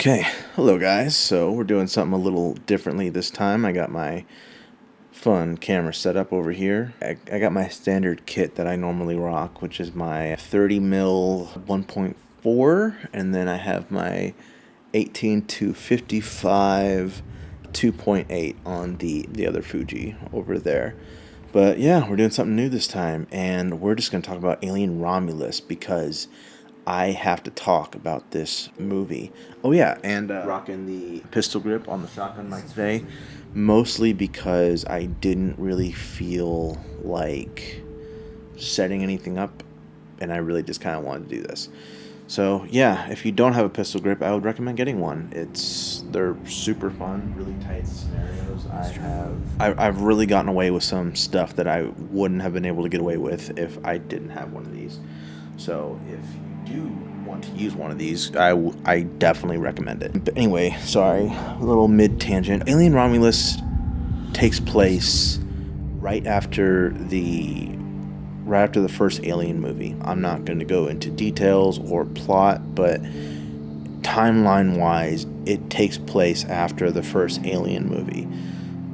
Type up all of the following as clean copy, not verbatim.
Okay, hello guys. So we're doing something a little differently this time. I got my fun camera set up over here. I got my standard kit that I normally rock, which is my 30mm 1.4, and then I have my 18 to 55 2.8 on the other Fuji over there. But yeah, we're doing something new this time, and we're just going to talk about Alien Romulus because I have to talk about this movie. Oh yeah, and rocking the pistol grip on the shotgun mic today, mostly because I didn't really feel like setting anything up, and I really just kind of wanted to do this. So yeah, if you don't have a pistol grip, I would recommend getting one. They're super fun, really tight scenarios. I've really gotten away with some stuff that I wouldn't have been able to get away with if I didn't have one of these. So if you do want to use one of these, I definitely recommend it. But anyway, sorry, a little mid-tangent. Alien Romulus takes place right after the first Alien movie. I'm not going to go into details or plot, but timeline-wise, it takes place after the first Alien movie.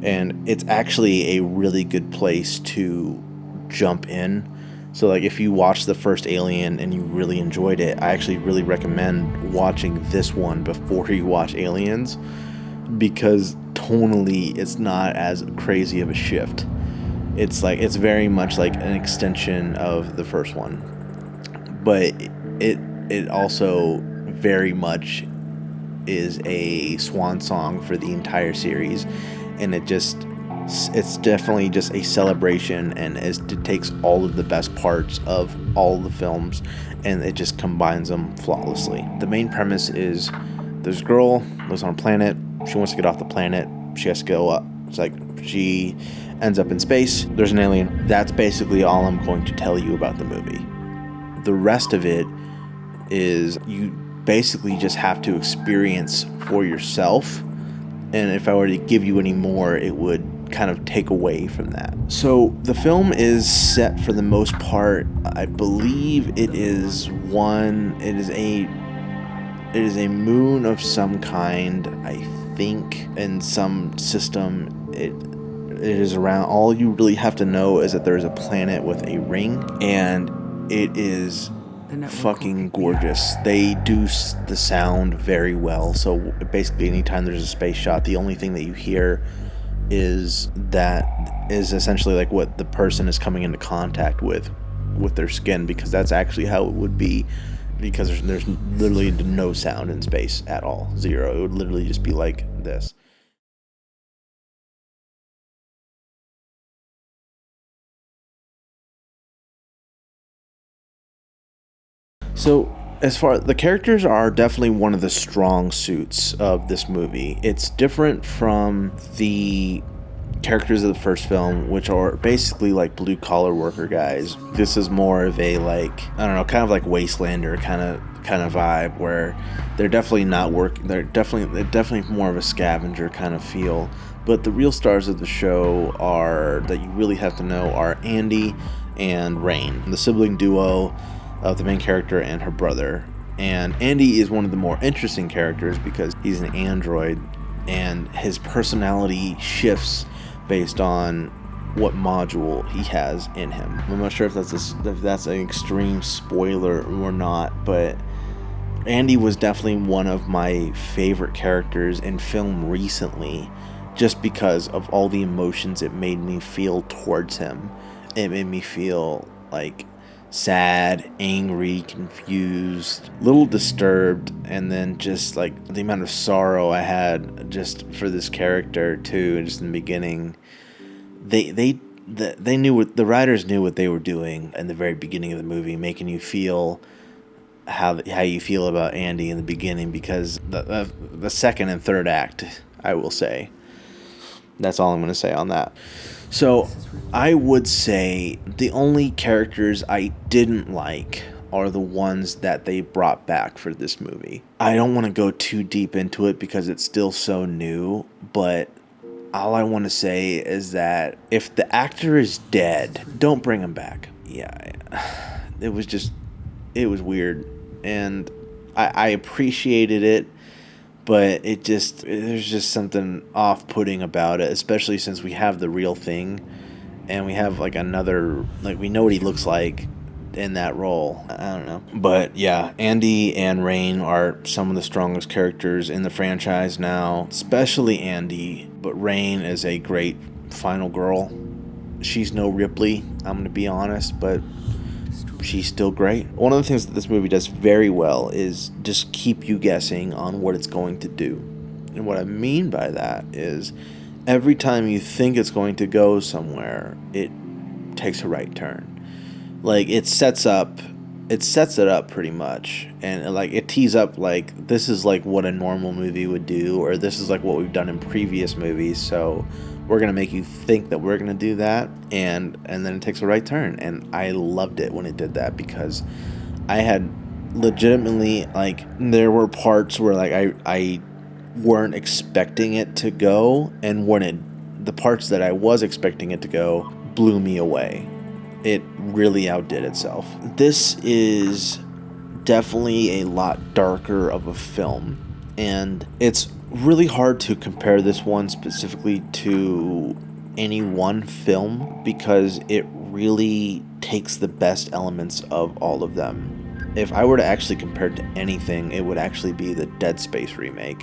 And it's actually a really good place to jump in. So like if you watch the first Alien and you really enjoyed it, I actually really recommend watching this one before you watch Aliens, because tonally it's not as crazy of a shift. It's very much like an extension of the first one. But it also very much is a swan song for the entire series, and it's definitely just a celebration, and it takes all of the best parts of all the films and it just combines them flawlessly. The main premise is there's a girl lives on a planet. She wants to get off the planet. She has to go up. It's like she ends up in space. There's an alien. That's basically all I'm going to tell you about the movie. The rest of it is you basically just have to experience for yourself, and if I were to give you any more, it would kind of take away from that. So the film is set, for the most part, I believe it is a moon of some kind. I think in some system it is around. All you really have to know is that there's a planet with a ring, and it is fucking gorgeous. They do the sound very well. So basically anytime there's a space shot, the only thing that you hear is essentially like what the person is coming into contact with their skin, because that's actually how it would be, because there's literally no sound in space at all. Zero. It would literally just be like this. So, as far the characters are definitely one of the strong suits of this movie. It's different from the characters of the first film, which are basically like blue collar worker guys. This is more of a, like, I don't know, kind of like Wastelander kind of vibe, where they're definitely not work. They're definitely more of a scavenger kind of feel. But the real stars of the show that you really have to know are Andy and Rain, the sibling duo of the main character and her brother. And Andy is one of the more interesting characters because he's an android, and his personality shifts based on what module he has in him. I'm not sure if that's an extreme spoiler or not, but Andy was definitely one of my favorite characters in film recently, just because of all the emotions it made me feel towards him. It made me feel like sad, angry, confused, a little disturbed, and then just like the amount of sorrow I had just for this character too. Just in the beginning, they knew what the writers knew what they were doing in the very beginning of the movie, making you feel how you feel about Andy in the beginning, because the second and third act, I will say. That's all I'm going to say on that. So I would say the only characters I didn't like are the ones that they brought back for this movie. I don't want to go too deep into it because it's still so new, but all I want to say is that if the actor is dead, don't bring him back. Yeah, it was weird, and I appreciated it, but there's just something off-putting about it, especially since we have the real thing and we have like another, like, we know what he looks like in that role. I don't know. But yeah, Andy and Rain are some of the strongest characters in the franchise now, especially Andy, but Rain is a great final girl. She's no Ripley, I'm going to be honest, but she's still great. One of the things that this movie does very well is just keep you guessing on what it's going to do. And what I mean by that is every time you think it's going to go somewhere, it takes a right turn. Like, it sets it up pretty much, and like it tees up like this is like what a normal movie would do, or this is like what we've done in previous movies, so we're gonna make you think that we're gonna do that, and then it takes a right turn. And I loved it when it did that, because I had legitimately, like, there were parts where like I weren't expecting it to go, and the parts that I was expecting it to go blew me away. It really outdid itself. This is definitely a lot darker of a film, and it's really hard to compare this one specifically to any one film, because it really takes the best elements of all of them. If I were to actually compare it to anything, it would actually be the Dead Space remake,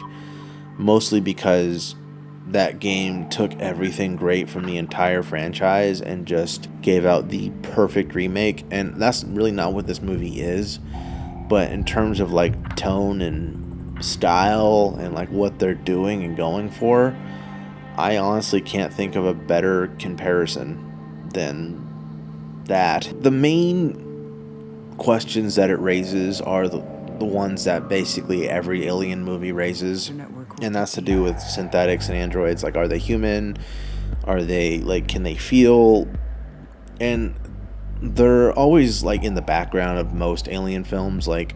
mostly because that game took everything great from the entire franchise and just gave out the perfect remake. And that's really not what this movie is. But in terms of like tone and style and like what they're doing and going for, I honestly can't think of a better comparison than that. The main questions that it raises are the ones that basically every Alien movie raises, and that's to do with synthetics and androids. Like, are they human? Are they, like, can they feel? And they're always, like, in the background of most Alien films, like,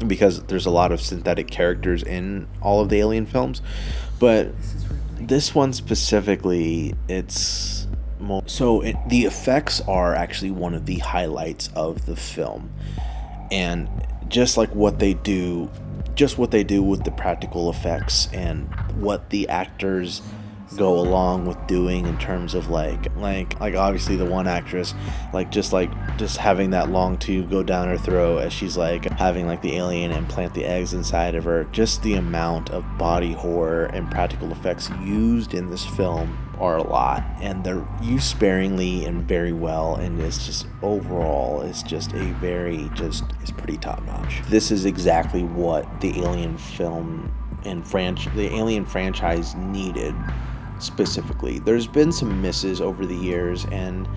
because there's a lot of synthetic characters in all of the Alien films. But this one specifically, it's more so the effects are actually one of the highlights of the film. And just like what they do with the practical effects and what the actors go along with doing in terms of like obviously the one actress, just having that long tube go down her throat as she's like having like the alien implant the eggs inside of her. Just the amount of body horror and practical effects used in this film are a lot, and they're used sparingly and very well, and it's just overall it's pretty top notch. This is exactly what the Alien film and the Alien franchise needed. Specifically, there's been some misses over the years, and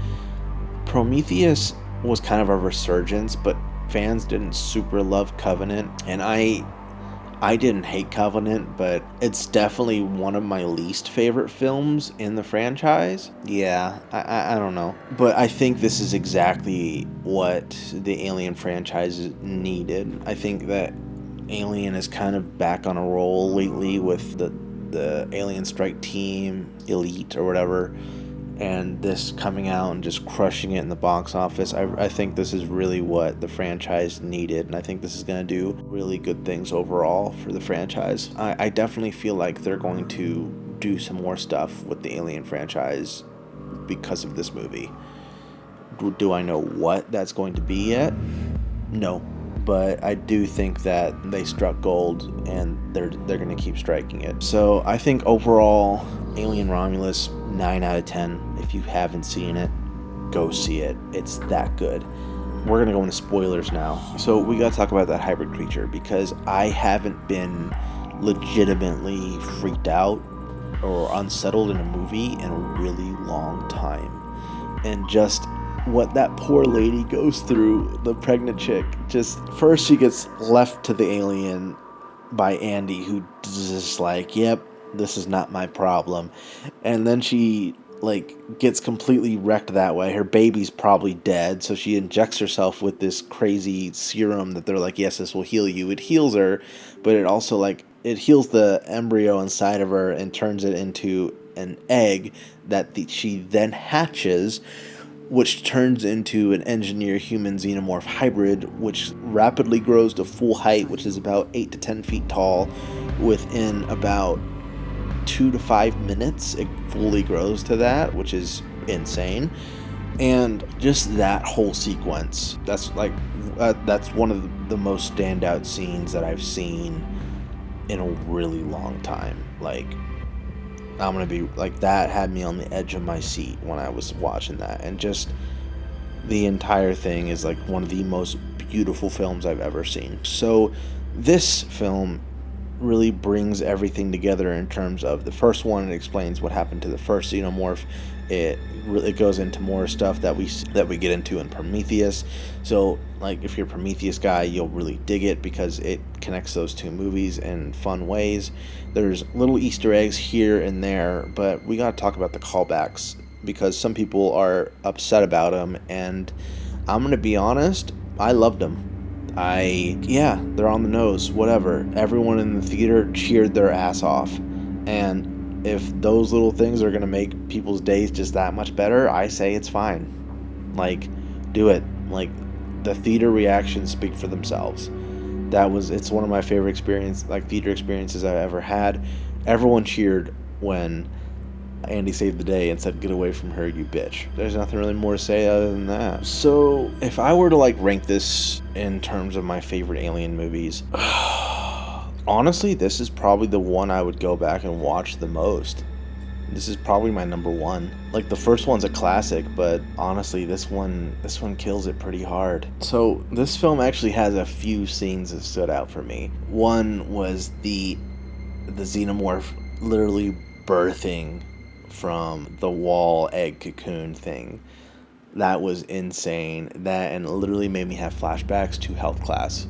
Prometheus was kind of a resurgence, but fans didn't super love Covenant, and I didn't hate Covenant, but it's definitely one of my least favorite films in the franchise. Yeah, I don't know. But I think this is exactly what the Alien franchise needed. I think that Alien is kind of back on a roll lately with the Alien Strike Team, Elite, or whatever, and this coming out and just crushing it in the box office. I think this is really what the franchise needed, and I think this is going to do really good things overall for the franchise. I definitely feel like they're going to do some more stuff with the Alien franchise because of this movie. Do I know what that's going to be yet? No. But I do think that they struck gold, and they're going to keep striking it. So I think overall, Alien Romulus, 9 out of 10. If you haven't seen it, go see it. It's that good. We're going to go into spoilers now. So we got to talk about that hybrid creature, because I haven't been legitimately freaked out or unsettled in a movie in a really long time. And just what that poor lady goes through, the pregnant chick, just first she gets left to the alien by Andy, who just like, yep, this is not my problem, and then she gets completely wrecked that way. Her baby's probably dead, so she injects herself with this crazy serum that they're like, yes, this will heal you. It heals her, but it also it heals the embryo inside of her and turns it into an egg that she then hatches, which turns into an engineer human xenomorph hybrid, which rapidly grows to full height, which is about 8 to 10 feet tall, within about 2 to 5 minutes, it fully grows to that, which is insane. And just that whole sequence, that's like that's one of the most standout scenes that I've seen in a really long time. Like, I'm gonna be like, that had me on the edge of my seat when I was watching that. And just the entire thing is like one of the most beautiful films I've ever seen. So this film really brings everything together in terms of the first one. It explains what happened to the first xenomorph. It really goes into more stuff that we get into in Prometheus. So, like, if you're a Prometheus guy, you'll really dig it because it connects those two movies in fun ways. There's little Easter eggs here and there, but we got to talk about the callbacks because some people are upset about them, and I'm gonna be honest, I loved them. Yeah, they're on the nose, whatever. Everyone in the theater cheered their ass off. And if those little things are going to make people's days just that much better, I say it's fine. Like, do it. Like, the theater reactions speak for themselves. It's one of my favorite theater experiences I've ever had. Everyone cheered when Andy saved the day and said, "Get away from her, you bitch." There's nothing really more to say other than that. So, if I were to like rank this in terms of my favorite Alien movies, honestly, this is probably the one I would go back and watch the most. This is probably my number one. Like, the first one's a classic, but honestly, this one kills it pretty hard. So, this film actually has a few scenes that stood out for me. One was the xenomorph literally birthing from the wall egg cocoon thing. That was insane. That, and it literally made me have flashbacks to health class.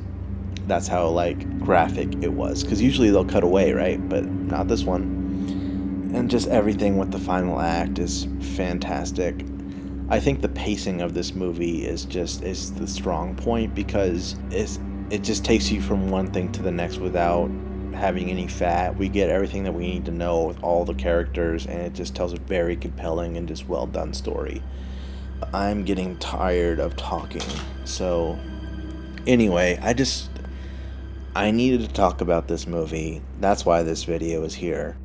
That's how, like, graphic it was, because usually they'll cut away, right? But not this one. And just everything with the final act is fantastic. I think the pacing of this movie is the strong point, because it just takes you from one thing to the next without having any fat. We get everything that we need to know with all the characters, and it just tells a very compelling and just well done story. I'm getting tired of talking, so anyway, I needed to talk about this movie. That's why this video is here.